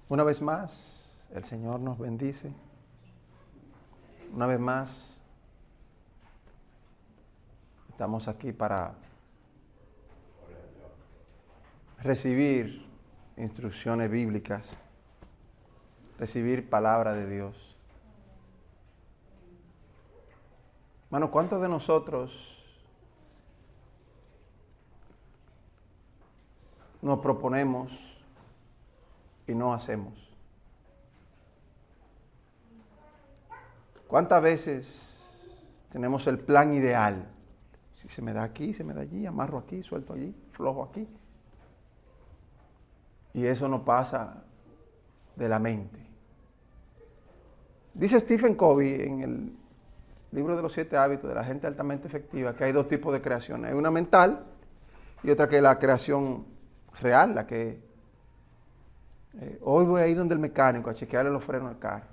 Una vez más, el Señor nos bendice. Una vez más, estamos aquí para recibir instrucciones bíblicas, recibir palabra de Dios. Hermano, ¿cuántos de nosotros nos proponemos y no hacemos? ¿Cuántas veces tenemos el plan ideal? Si se me da aquí, se me da allí, amarro aquí, suelto allí, flojo aquí. Y eso no pasa de la mente. Dice Stephen Covey en el libro de los 7 hábitos de la gente altamente efectiva que hay dos tipos de creaciones. Hay una mental y otra que es la creación real, la que hoy voy a ir donde el mecánico a chequearle los frenos al carro.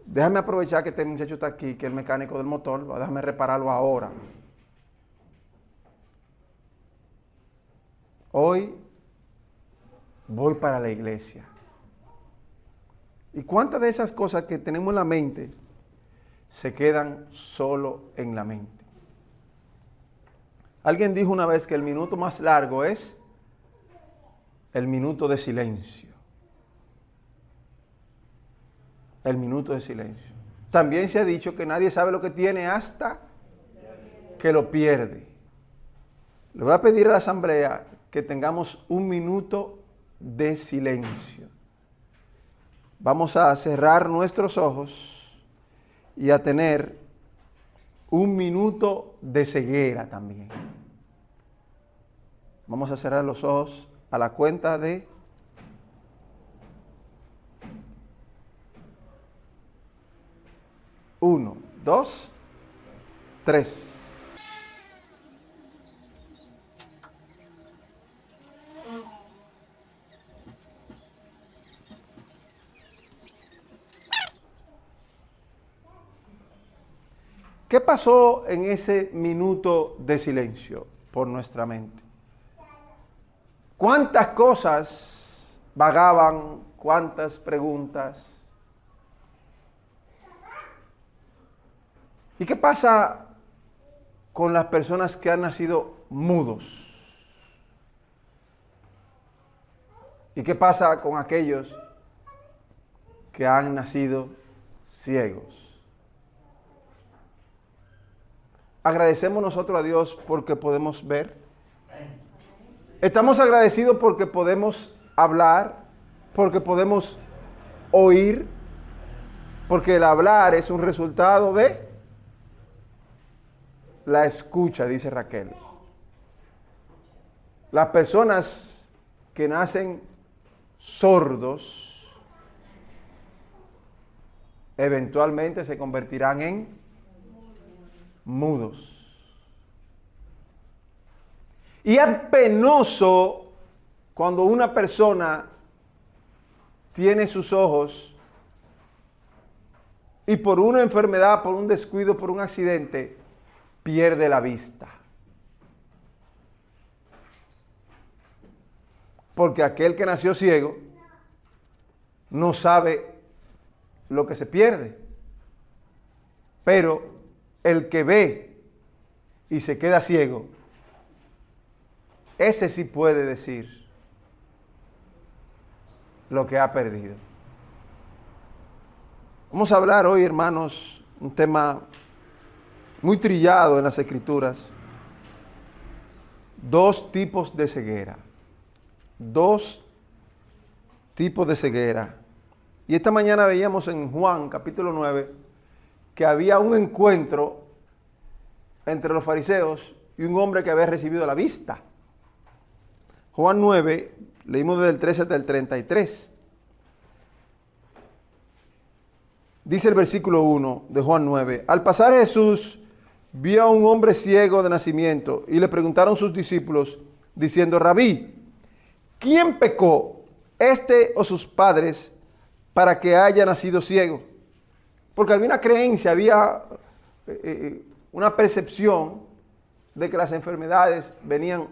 Déjame aprovechar que este muchacho está aquí, que es el mecánico del motor, déjame repararlo ahora. Hoy voy para la iglesia. ¿Y cuántas de esas cosas que tenemos en la mente se quedan solo en la mente? Alguien dijo una vez que el minuto más largo es el minuto de silencio. El minuto de silencio. También se ha dicho que nadie sabe lo que tiene hasta que lo pierde. Le voy a pedir a la asamblea que tengamos un minuto de silencio. Vamos a cerrar nuestros ojos y a tener un minuto de ceguera también. Vamos a cerrar los ojos a la cuenta de 1, 2, 3. ¿Qué pasó en ese minuto de silencio por nuestra mente? ¿Cuántas cosas vagaban? ¿Cuántas preguntas? ¿Y qué pasa con las personas que han nacido mudos? ¿Y qué pasa con aquellos que han nacido ciegos? ¿Agradecemos nosotros a Dios porque podemos ver? ¿Estamos agradecidos porque podemos hablar? ¿Porque podemos oír? Porque el hablar es un resultado de la escucha, dice Raquel. Las personas que nacen sordos eventualmente se convertirán en mudos. Y es penoso cuando una persona tiene sus ojos y por una enfermedad, por un descuido, por un accidente, pierde la vista. Porque aquel que nació ciego no sabe lo que se pierde. Pero el que ve y se queda ciego, ese sí puede decir lo que ha perdido. Vamos a hablar hoy, hermanos, un tema muy trillado en las Escrituras. 2 tipos de ceguera. 2 tipos de ceguera. Y esta mañana veíamos en Juan, capítulo 9, que había un encuentro entre los fariseos y un hombre que había recibido la vista. Juan 9, leímos desde el 13 hasta el 33. Dice el versículo 1 de Juan 9. Al pasar Jesús vio a un hombre ciego de nacimiento y le preguntaron sus discípulos diciendo: Rabí, ¿quién pecó, este o sus padres, para que haya nacido ciego? Porque había una creencia, había una percepción de que las enfermedades venían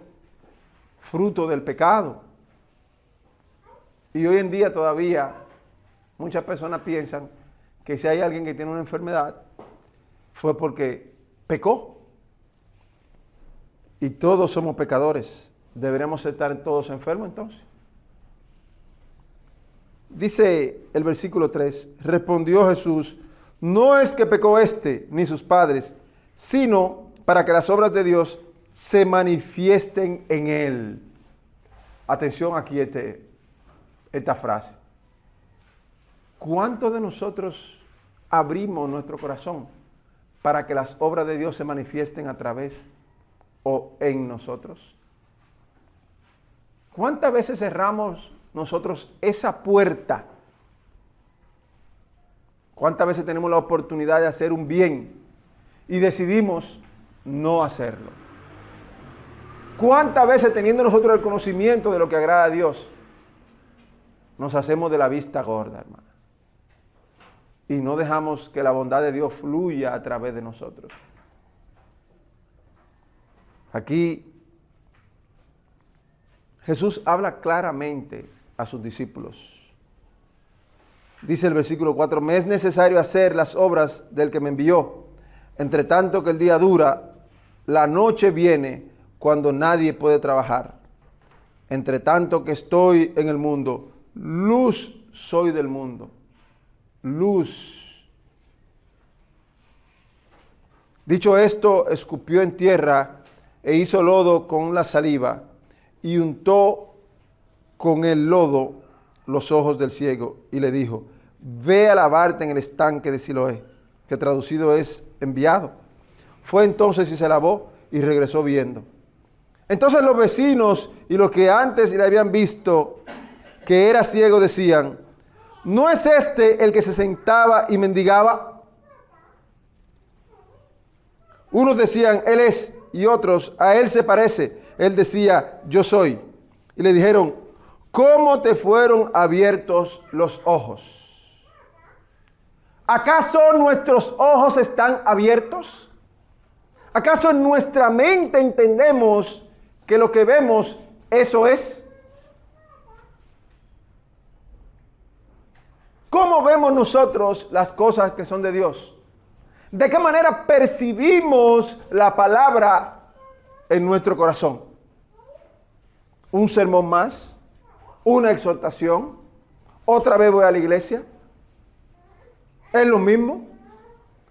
fruto del pecado. Y hoy en día todavía muchas personas piensan que si hay alguien que tiene una enfermedad, fue porque pecó. Y todos somos pecadores. ¿Deberíamos estar todos enfermos entonces? Dice el versículo 3, respondió Jesús, no es que pecó éste ni sus padres, sino para que las obras de Dios se manifiesten en él. Atención aquí esta frase. ¿Cuántos de nosotros abrimos nuestro corazón para que las obras de Dios se manifiesten a través o en nosotros? ¿Cuántas veces cerramos nosotros esa puerta? ¿Cuántas veces tenemos la oportunidad de hacer un bien y decidimos no hacerlo? ¿Cuántas veces, teniendo nosotros el conocimiento de lo que agrada a Dios, nos hacemos de la vista gorda, hermano? Y no dejamos que la bondad de Dios fluya a través de nosotros. Aquí Jesús habla claramente a sus discípulos. Dice el versículo 4, me es necesario hacer las obras del que me envió. Entre tanto que el día dura, la noche viene cuando nadie puede trabajar. Entre tanto que estoy en el mundo, luz soy del mundo. Luz. Dicho esto, escupió en tierra e hizo lodo con la saliva y untó con el lodo los ojos del ciego y le dijo, ve a lavarte en el estanque de Siloé, que traducido es enviado. Fue entonces y se lavó y regresó viendo. Entonces los vecinos y los que antes le habían visto que era ciego decían, ¿no es este el que se sentaba y mendigaba? Unos decían, él es, y otros, a él se parece. Él decía, yo soy. Y le dijeron, ¿cómo te fueron abiertos los ojos? ¿Acaso nuestros ojos están abiertos? ¿Acaso en nuestra mente entendemos que lo que vemos, eso es? ¿Cómo vemos nosotros las cosas que son de Dios? ¿De qué manera percibimos la palabra en nuestro corazón? ¿Un sermón más? ¿Una exhortación? ¿Otra vez voy a la iglesia? ¿Es lo mismo?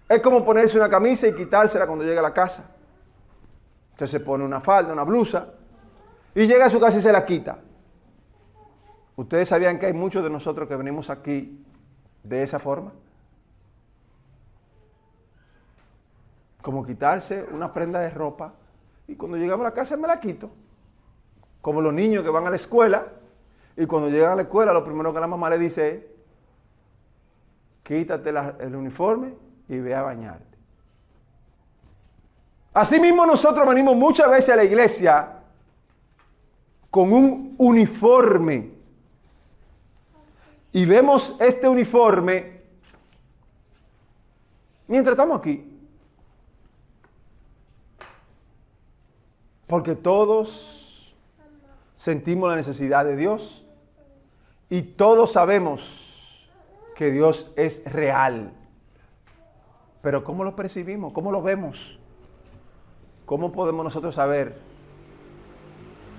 Es como ponerse una camisa y quitársela cuando llega a la casa. Usted se pone una falda, una blusa, y llega a su casa y se la quita. ¿Ustedes sabían que hay muchos de nosotros que venimos aquí de esa forma? Como quitarse una prenda de ropa y cuando llegamos a la casa me la quito. Como los niños que van a la escuela y cuando llegan a la escuela lo primero que la mamá le dice es, quítate el uniforme y ve a bañarte. Asimismo nosotros venimos muchas veces a la iglesia con un uniforme y vemos este uniforme mientras estamos aquí. Porque todos sentimos la necesidad de Dios y todos sabemos que Dios es real. Pero ¿cómo lo percibimos? ¿Cómo lo vemos? ¿Cómo podemos nosotros saber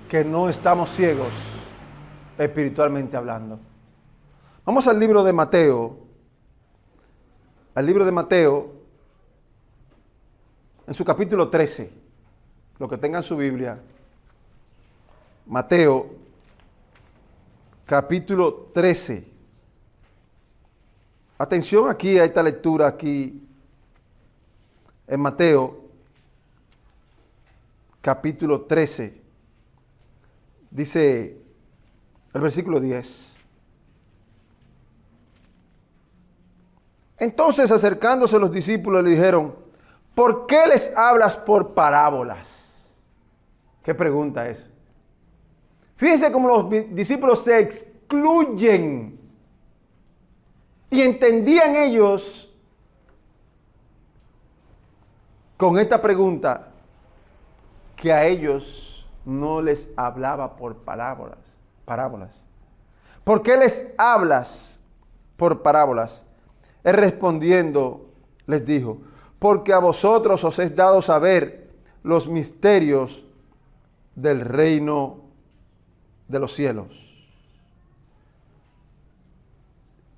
que no estamos ciegos espiritualmente hablando? Vamos al libro de Mateo. Al libro de Mateo, en su capítulo 13. Los que tengan su Biblia. Mateo, capítulo 13. Atención aquí a esta lectura aquí. En Mateo, capítulo 13. Dice el versículo 10. Entonces acercándose los discípulos le dijeron, ¿por qué les hablas por parábolas? ¿Qué pregunta es? Fíjense cómo los discípulos se excluyen. Y entendían ellos con esta pregunta que a ellos no les hablaba por parábolas. ¿Por qué les hablas por parábolas? Él respondiendo les dijo, porque a vosotros os es dado saber los misterios del reino de los cielos.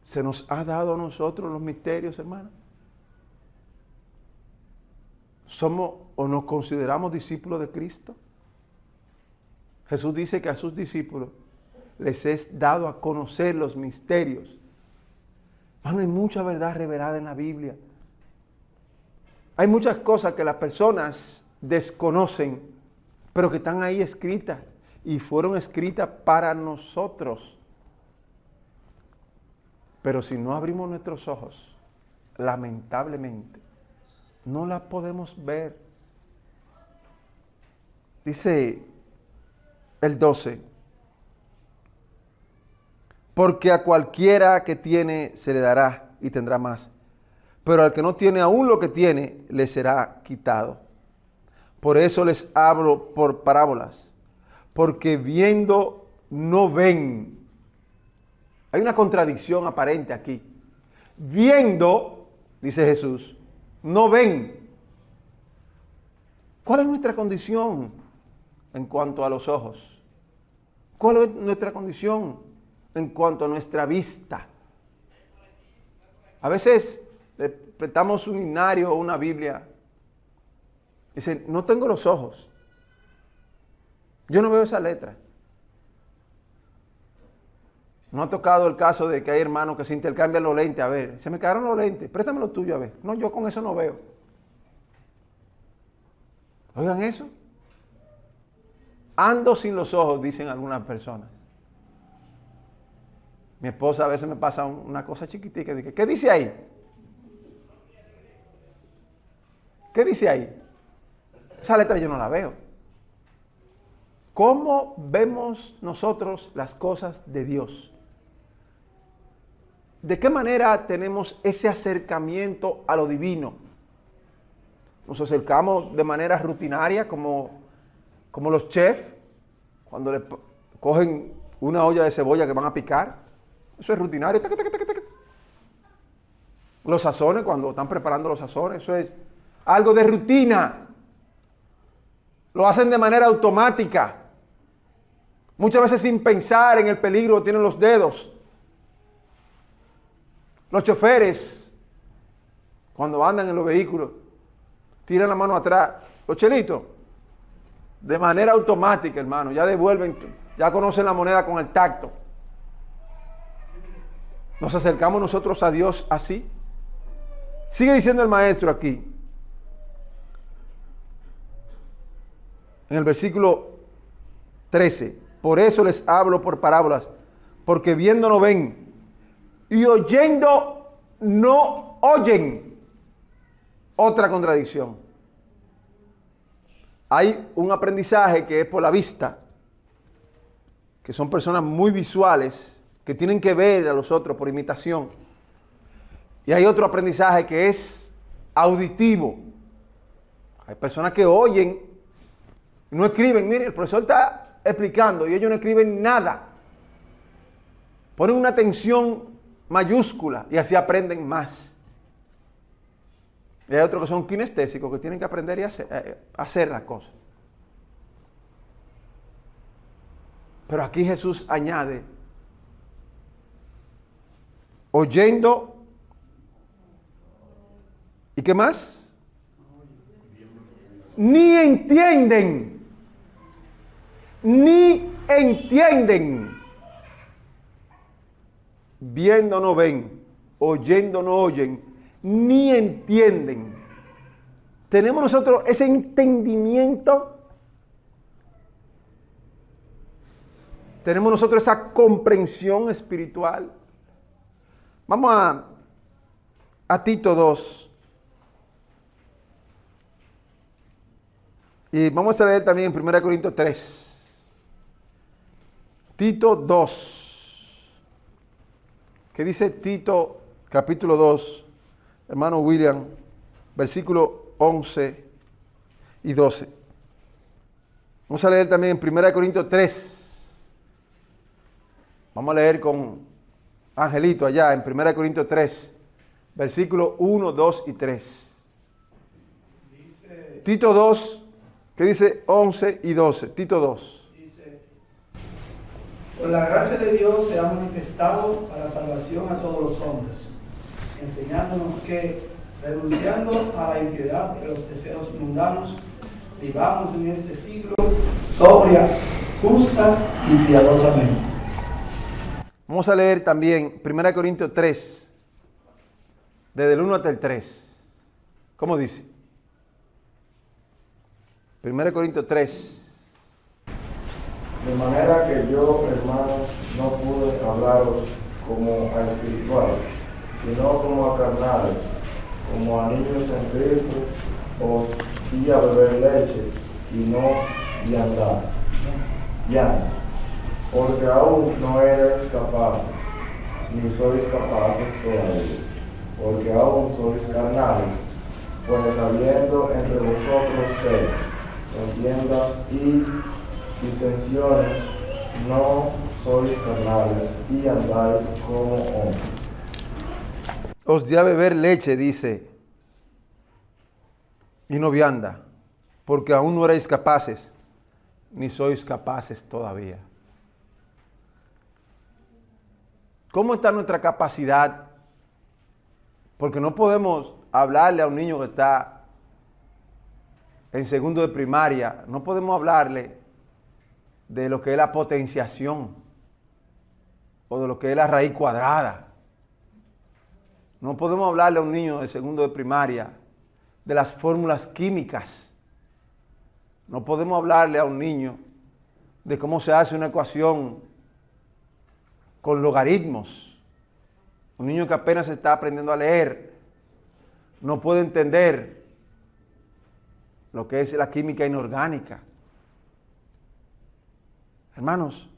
¿Se nos ha dado a nosotros los misterios, hermano? ¿Somos o nos consideramos discípulos de Cristo? Jesús dice que a sus discípulos les es dado a conocer los misterios. Hermano, hay mucha verdad revelada en la Biblia. Hay muchas cosas que las personas desconocen, pero que están ahí escritas y fueron escritas para nosotros. Pero si no abrimos nuestros ojos, lamentablemente, no las podemos ver. Dice el 12, porque a cualquiera que tiene se le dará y tendrá más, pero al que no tiene aún lo que tiene, le será quitado. Por eso les hablo por parábolas, porque viendo no ven. Hay una contradicción aparente aquí. Viendo, dice Jesús, no ven. ¿Cuál es nuestra condición en cuanto a los ojos? ¿Cuál es nuestra condición en cuanto a nuestra vista? A veces le prestamos un himnario o una Biblia. Dice, no tengo los ojos. Yo no veo esa letra. ¿No ha tocado el caso de que hay hermanos que se intercambian los lentes? A ver, se me quedaron los lentes, préstame los tuyos a ver. No, yo con eso no veo. Oigan eso. Ando sin los ojos, dicen algunas personas. Mi esposa a veces me pasa una cosa chiquitica y dice, ¿qué dice ahí? ¿Qué dice ahí? Esa letra yo no la veo. ¿Cómo vemos nosotros las cosas de Dios? ¿De qué manera tenemos ese acercamiento a lo divino? Nos acercamos de manera rutinaria como los chefs, cuando le cogen una olla de cebolla que van a picar. Eso es rutinario. Los sazones, cuando están preparando los sazones, eso es algo de rutina. Lo hacen de manera automática. Muchas veces sin pensar en el peligro que tienen los dedos. Los choferes, cuando andan en los vehículos, tiran la mano atrás. Los chelitos, de manera automática, hermano, ya devuelven, ya conocen la moneda con el tacto. ¿Nos acercamos nosotros a Dios así? Sigue diciendo el maestro aquí, en el versículo 13, por eso les hablo por parábolas, porque viendo no ven, y oyendo no oyen. Otra contradicción. Hay un aprendizaje que es por la vista, que son personas muy visuales, que tienen que ver a los otros por imitación. Y hay otro aprendizaje que es auditivo. Hay personas que oyen, no escriben. Mire, el profesor está explicando y ellos no escriben nada. Ponen una atención mayúscula y así aprenden más. Y hay otros que son kinestésicos, que tienen que aprender y hacer las cosas. Pero aquí Jesús añade, oyendo, ¿y qué más? Ni entienden. Ni entienden. Viendo no ven, oyendo no oyen, ni entienden. ¿Tenemos nosotros ese entendimiento? ¿Tenemos nosotros esa comprensión espiritual? Vamos a Tito 2. Y vamos a leer también en 1 Corintios 3. Tito 2. ¿Qué dice Tito capítulo 2, hermano William, versículo 11 y 12? Vamos a leer también en 1 Corintios 3. Vamos a leer con Angelito allá en 1 Corintios 3, versículos 1, 2 y 3. Tito 2, que dice 11 y 12. Tito 2. Dice: Pues la gracia de Dios se ha manifestado para salvación a todos los hombres, enseñándonos que, renunciando a la impiedad de los deseos mundanos, vivamos en este siglo sobria, justa y piadosamente. Vamos a leer también 1 Corintios 3, desde el 1 hasta el 3. ¿Cómo dice? 1 Corintios 3. De manera que yo, hermanos, no pude hablaros como a espirituales, sino como a carnales, como a niños en Cristo. Os di a beber leche y no viandad, porque aún no erais capaces, ni sois capaces todavía, porque aún sois carnales, pues habiendo entre vosotros celos, contiendas y disensiones, no sois carnales y andáis como hombres. Os di a beber leche, dice, y no vianda, porque aún no erais capaces, ni sois capaces todavía. ¿Cómo está nuestra capacidad? Porque no podemos hablarle a un niño que está en segundo de primaria, no podemos hablarle de lo que es la potenciación o de lo que es la raíz cuadrada. No podemos hablarle a un niño de segundo de primaria de las fórmulas químicas. No podemos hablarle a un niño de cómo se hace una ecuación con logaritmos. Un niño que apenas está aprendiendo a leer no puede entender lo que es la química inorgánica. Hermanos,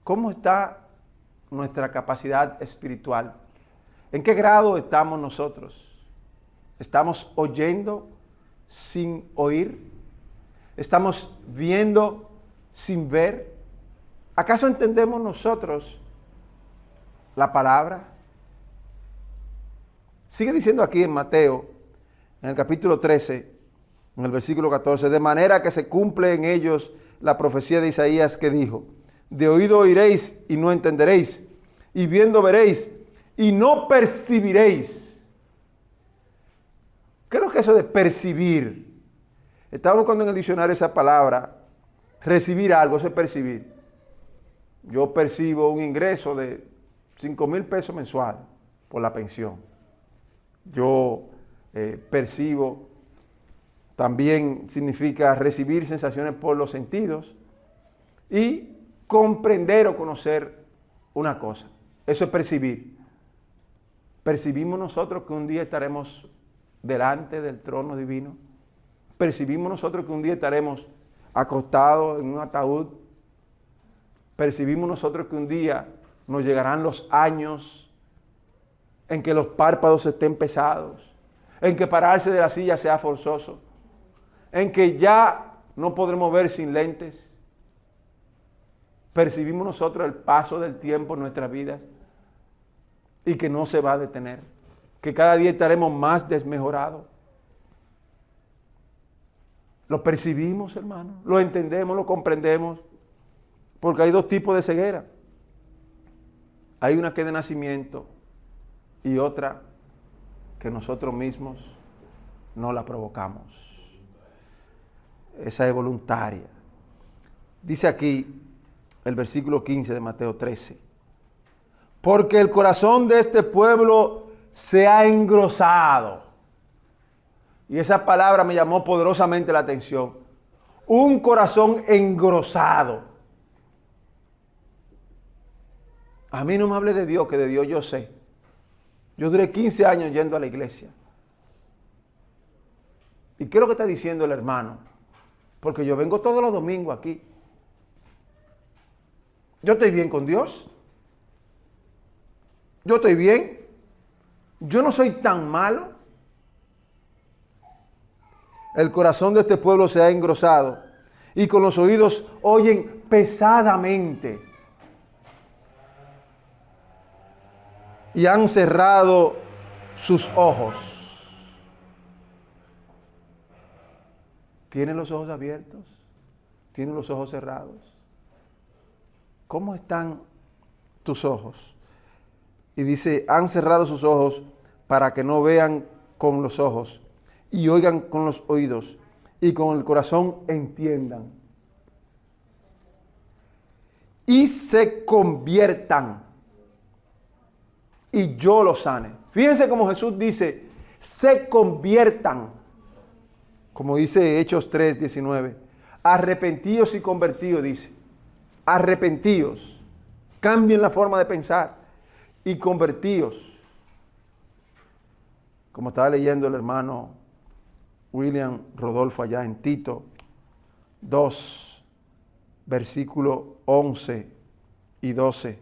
¿cómo está nuestra capacidad espiritual? ¿En qué grado estamos nosotros? ¿Estamos oyendo sin oír? ¿Estamos viendo sin ver? ¿Acaso entendemos nosotros la palabra? Sigue diciendo aquí en Mateo, en el capítulo 13, en el versículo 14, de manera que se cumple en ellos la profecía de Isaías que dijo: de oído oiréis y no entenderéis, y viendo veréis y no percibiréis. ¿Qué es lo que es eso de percibir? Estaba buscando en el diccionario esa palabra. Recibir algo, eso es percibir. Yo percibo un ingreso de 5,000 pesos mensual por la pensión. Yo percibo, también significa recibir sensaciones por los sentidos y comprender o conocer una cosa. Eso es percibir. Percibimos nosotros que un día estaremos delante del trono divino. Percibimos nosotros que un día estaremos acostados en un ataúd. Percibimos nosotros que un día nos llegarán los años en que los párpados estén pesados, en que pararse de la silla sea forzoso, en que ya no podremos ver sin lentes. Percibimos nosotros el paso del tiempo en nuestras vidas y que no se va a detener, que cada día estaremos más desmejorados. Lo percibimos, hermano, lo entendemos, lo comprendemos, porque hay dos tipos de ceguera. Hay una que es de nacimiento y otra que nosotros mismos no la provocamos. Esa es voluntaria. Dice aquí el versículo 15 de Mateo 13. Porque el corazón de este pueblo se ha engrosado. Y esa palabra me llamó poderosamente la atención. Un corazón engrosado. A mí no me hable de Dios, que de Dios yo sé. Yo duré 15 años yendo a la iglesia. ¿Y qué es lo que está diciendo el hermano? Porque yo vengo todos los domingos aquí. Yo estoy bien con Dios. Yo estoy bien. Yo no soy tan malo. El corazón de este pueblo se ha engrosado y con los oídos oyen pesadamente. y han cerrado sus ojos. ¿Tienes los ojos abiertos? ¿Tienes los ojos cerrados? ¿Cómo están tus ojos? Y dice, han cerrado sus ojos para que no vean con los ojos y oigan con los oídos y con el corazón entiendan y se conviertan y yo los sane. Fíjense cómo Jesús dice, se conviertan, como dice Hechos 3:19, arrepentíos y convertíos, dice, arrepentíos, cambien la forma de pensar y convertíos. Como estaba leyendo el hermano William Rodolfo allá en Tito 2, versículo 11 y 12,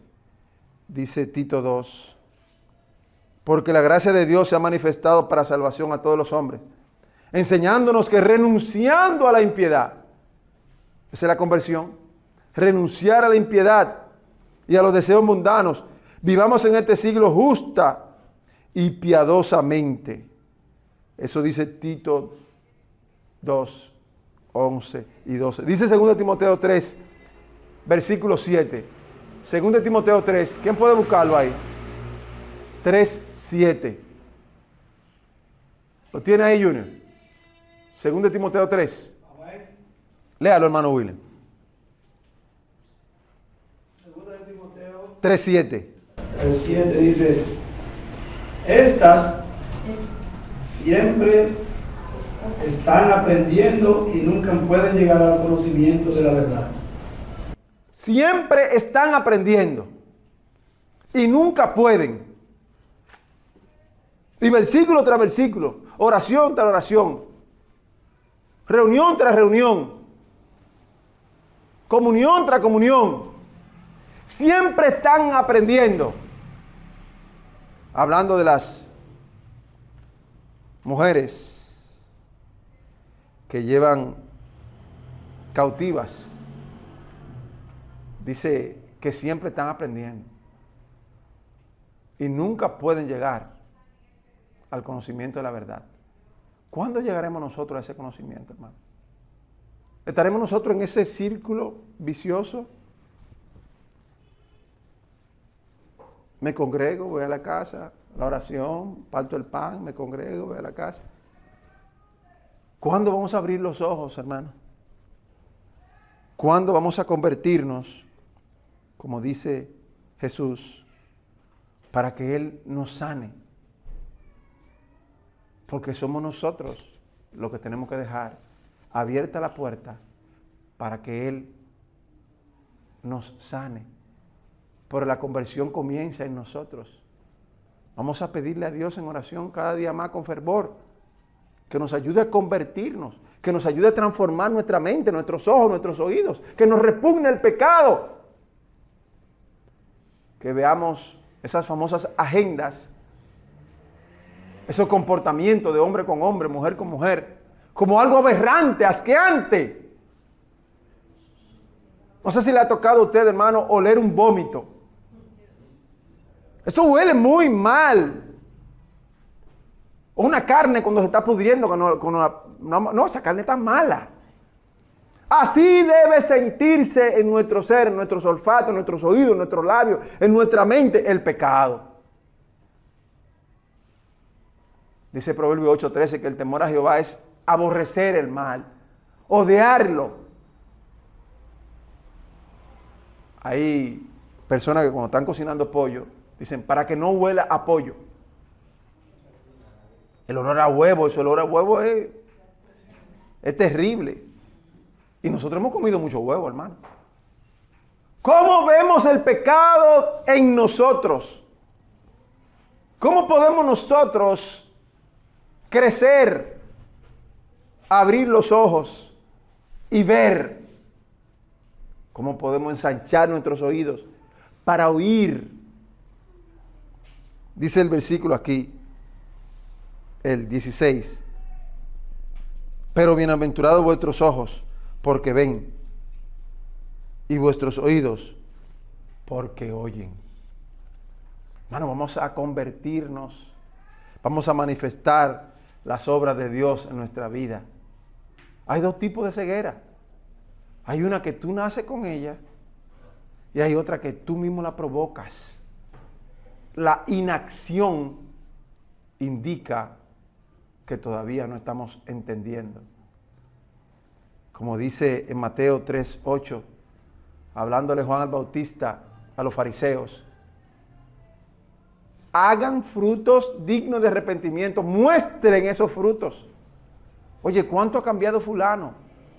dice Tito 2, porque la gracia de Dios se ha manifestado para salvación a todos los hombres, enseñándonos que renunciando a la impiedad, esa es la conversión, renunciar a la impiedad y a los deseos mundanos, vivamos en este siglo justa y piadosamente. Eso dice Tito 2, 11 y 12. Dice 2 Timoteo 3, versículo 7. 2 Timoteo 3, ¿quién puede buscarlo ahí? 3, 7. ¿Lo tiene ahí, Junior? 2 Timoteo 3. Léalo, hermano William. 2 Timoteo 3, 7. 3:7 dice, estas siempre están aprendiendo y nunca pueden llegar al conocimiento de la verdad. Siempre están aprendiendo y nunca pueden. Y versículo tras versículo, oración tras oración, reunión tras reunión, comunión tras comunión, siempre están aprendiendo. Hablando de las mujeres que llevan cautivas, dice que siempre están aprendiendo y nunca pueden llegar al conocimiento de la verdad. ¿Cuándo llegaremos nosotros a ese conocimiento, hermano? ¿Estaremos nosotros en ese círculo vicioso? Me congrego, voy a la casa, la oración, parto el pan, me congrego, voy a la casa. ¿Cuándo vamos a abrir los ojos, hermano? ¿Cuándo vamos a convertirnos, como dice Jesús, para que Él nos sane? Porque somos nosotros los que tenemos que dejar abierta la puerta para que Él nos sane. Pero la conversión comienza en nosotros. Vamos a pedirle a Dios en oración cada día más con fervor, que nos ayude a convertirnos, que nos ayude a transformar nuestra mente, nuestros ojos, nuestros oídos, que nos repugne el pecado, que veamos esas famosas agendas, esos comportamientos de hombre con hombre, mujer con mujer, como algo aberrante, asqueante. No sé si le ha tocado a usted, hermano, oler un vómito. Eso huele muy mal. O una carne cuando se está pudriendo, no, esa carne está mala. Así debe sentirse en nuestro ser, en nuestros olfatos, en nuestros oídos, en nuestros labios, en nuestra mente, el pecado. Dice Proverbio 8:13 que el temor a Jehová es aborrecer el mal, odiarlo. Hay personas que cuando están cocinando pollo, dicen, para que no huela a pollo. El olor a huevo, ese olor a huevo es terrible. Y nosotros hemos comido mucho huevo, hermano. ¿Cómo vemos el pecado en nosotros? ¿Cómo podemos nosotros crecer, abrir los ojos y ver? ¿Cómo podemos ensanchar nuestros oídos para oír? Dice el versículo aquí, el 16. Pero bienaventurados vuestros ojos, porque ven, y vuestros oídos, porque oyen. Hermano, vamos a convertirnos, vamos a manifestar las obras de Dios en nuestra vida. Hay dos tipos de ceguera. Hay una que tú naces con ella y hay otra que tú mismo la provocas. La inacción indica que todavía no estamos entendiendo. Como dice en Mateo 3:8, hablándole Juan el Bautista a los fariseos, hagan frutos dignos de arrepentimiento, muestren esos frutos. Oye, ¿cuánto ha cambiado fulano?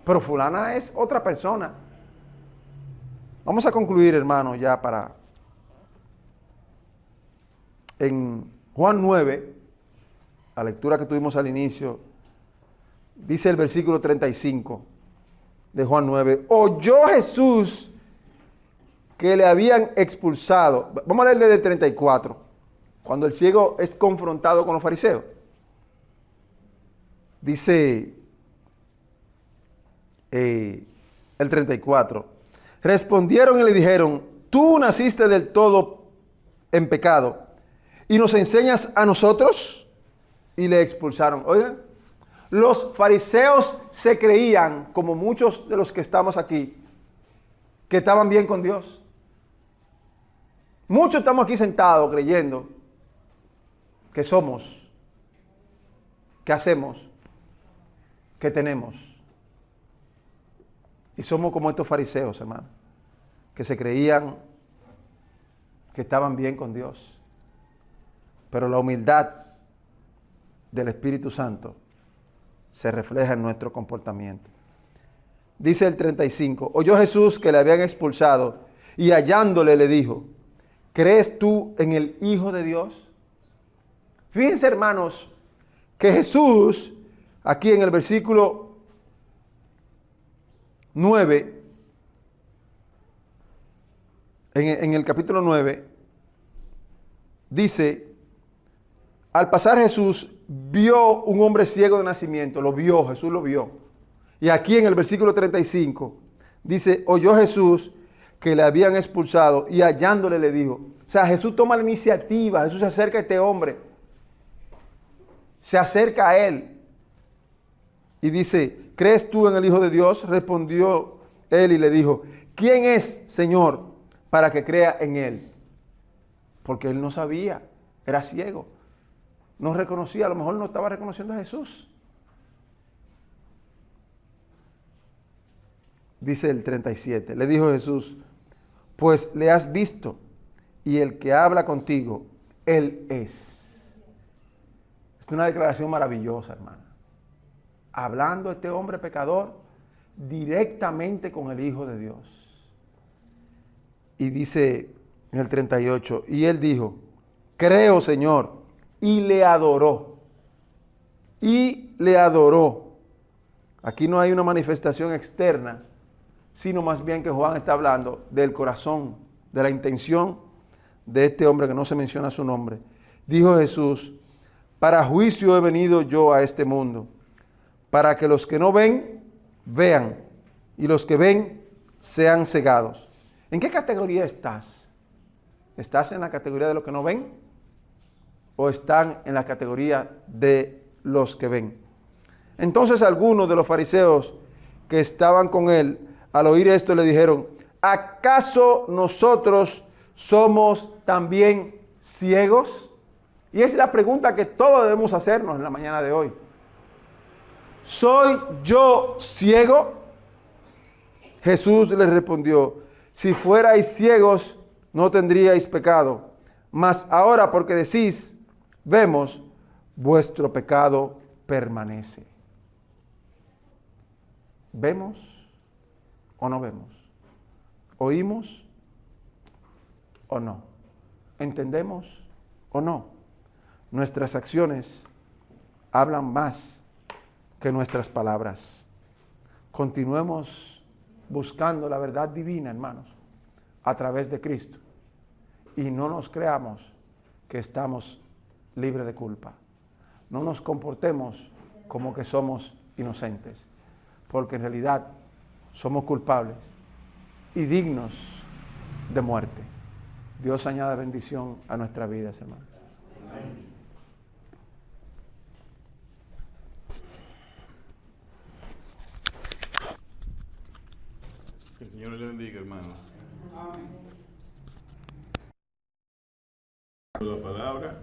Pero fulana es otra persona. Vamos a concluir, hermano, ya para... En Juan 9, la lectura que tuvimos al inicio, dice el versículo 35 de Juan 9, oyó Jesús que le habían expulsado. Vamos a leerle del 34, cuando el ciego es confrontado con los fariseos. Dice el 34, respondieron y le dijeron, tú naciste del todo en pecado y nos enseñas a nosotros, y le expulsaron. Oigan, los fariseos se creían, como muchos de los que estamos aquí, que estaban bien con Dios. Muchos estamos aquí sentados creyendo que somos, que hacemos, que tenemos. Y somos como estos fariseos, hermano, que se creían que estaban bien con Dios. Pero la humildad del Espíritu Santo se refleja en nuestro comportamiento. Dice el 35, oyó Jesús que le habían expulsado y hallándole le dijo, ¿crees tú en el Hijo de Dios? Fíjense, hermanos, que Jesús, aquí en el versículo 9, en el capítulo 9, dice, al pasar Jesús vio un hombre ciego de nacimiento, lo vio, Jesús lo vio. Y aquí en el versículo 35 dice, oyó Jesús que le habían expulsado y hallándole le dijo. O sea, Jesús toma la iniciativa, Jesús se acerca a este hombre, se acerca a él y dice, ¿crees tú en el Hijo de Dios? Respondió él y le dijo, ¿quién es, Señor, para que crea en él? Porque él no sabía, era ciego. No reconocía, a lo mejor no estaba reconociendo a Jesús. Dice el 37, le dijo Jesús, pues le has visto y el que habla contigo, Él es. Es una declaración maravillosa, hermano. Hablando este hombre pecador directamente con el Hijo de Dios. Y dice en el 38, y él dijo, creo, Señor. Y le adoró. Y le adoró. Aquí no hay una manifestación externa, sino más bien que Juan está hablando del corazón, de la intención de este hombre que no se menciona su nombre. Dijo Jesús, para juicio he venido yo a este mundo, para que los que no ven, vean, y los que ven, sean cegados. ¿En qué categoría estás? ¿Estás en la categoría de los que no ven? ¿O están en la categoría de los que ven? Entonces algunos de los fariseos que estaban con él, al oír esto le dijeron, ¿acaso nosotros somos también ciegos? Y es la pregunta que todos debemos hacernos en la mañana de hoy. ¿Soy yo ciego? Jesús les respondió, si fuerais ciegos no tendríais pecado, mas ahora porque decís, vemos, vuestro pecado permanece. ¿Vemos o no vemos? ¿Oímos o no? ¿Entendemos o no? Nuestras acciones hablan más que nuestras palabras. Continuemos buscando la verdad divina, hermanos, a través de Cristo. Y no nos creamos que estamos libres de culpa. No nos comportemos como que somos inocentes, porque en realidad somos culpables y dignos de muerte. Dios añada bendición a nuestras vidas, hermano. Que el Señor le bendiga, hermano. La palabra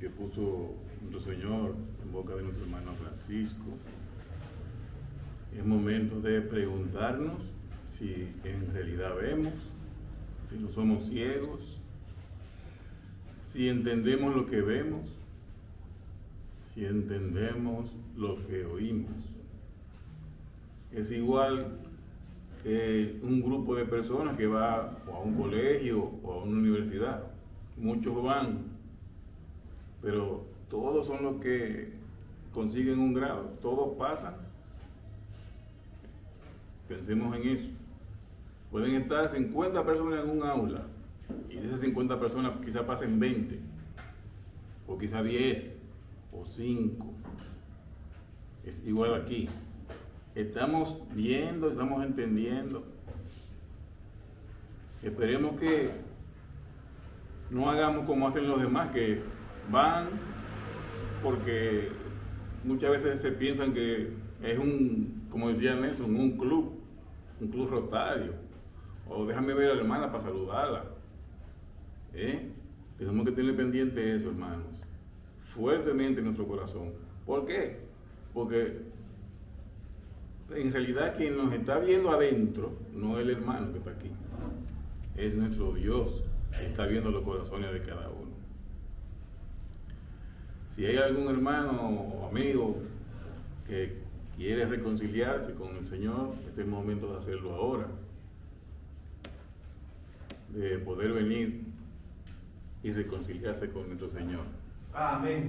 que puso nuestro Señor en boca de nuestro hermano Francisco. Es momento de preguntarnos si en realidad vemos, si no somos ciegos, si entendemos lo que vemos, si entendemos lo que oímos. Es igual que un grupo de personas que va o a un colegio o a una universidad. Muchos van, pero todos son los que consiguen un grado, todos pasan. Pensemos en eso. Pueden estar 50 personas en un aula y de esas 50 personas quizá pasen 20 o quizá 10 o 5. Es igual aquí. Estamos viendo, estamos entendiendo. Esperemos que no hagamos como hacen los demás, que van porque muchas veces se piensan que es como decía Nelson, un club rotario. O déjame ver a la hermana para saludarla. Tenemos que tener pendiente eso, hermanos, fuertemente en nuestro corazón. ¿Por qué? Porque en realidad quien nos está viendo adentro no es el hermano que está aquí, es nuestro Dios que está viendo los corazones de cada uno. Si hay algún hermano o amigo que quiere reconciliarse con el Señor, este es el momento de hacerlo ahora, de poder venir y reconciliarse con nuestro Señor. Amén.